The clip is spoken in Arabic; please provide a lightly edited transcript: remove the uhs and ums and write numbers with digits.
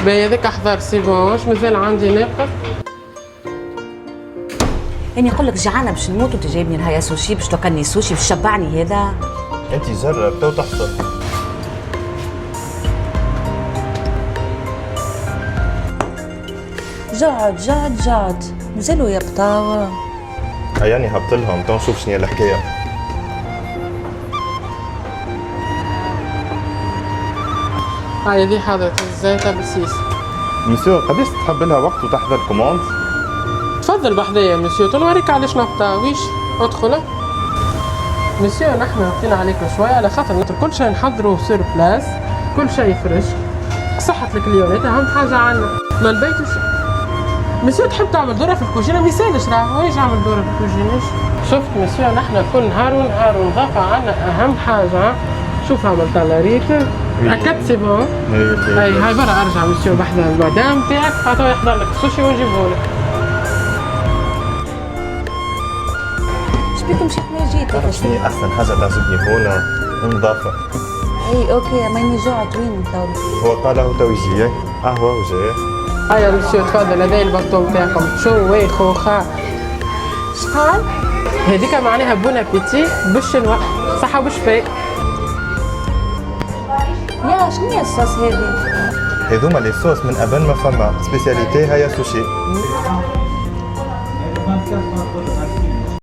باهي هذاك احضر سي بون، واش مازال عندي ناقص؟ يعني نقول لك جعانه باش نموت وانت جايبني لهيا سوشي باش تاكلني سوشي باش تشبعني هذا؟ انت جرب تو تحصل. جعد مازالوا يا بطاوه. يعني هبطلهم تو نشوف شنو هي الحكايه. هاي هذه حضرت الزيتة بالسيس. مسيو قداش تحب لها وقت وتحضر كوموند؟ تفضل بحذايا مسيو، تنوريك علاش نبطاويش. ادخل مسيو، نحن نطينا عليك شوية على خاطر كل شيء نحضروا سور بلاس، كل شيء فريش، صحة الكليونات أهم حاجة عنا، ما نبيتوش. مسيو تحب تعمل دورة في الكوجينة ما يسالش، راه وين يعمل دورة في الكوجينة؟ شفت مسيو، نحن كل نهار ونهار ونضافة عنا أهم حاجة. شوف عملت على ريت أكدت سي بون. هاي برا أرجع مسيو بحذا المدام تاعك خاطر يحضر لك السوشي ونجيبهولك. شبيك مشيت ما جيت؟ تعرف شنو هي احسن حاجه تعجبني هنا؟ النظافه. اي اوكي، ماني جوعت. وين تو؟ هو قال له تو يجي قهوه وجاي. هيا مسيو تفضل، هذا البطون تاعكم. شو وي خوخا شحال؟ هذيك معناها بون ابيتي بالشنوا، صحة وبشفاء. يا شنو هي الصوص هذه؟ هذوما لي صوص من قبل ما فما سبيسياليتي هيا سوشي.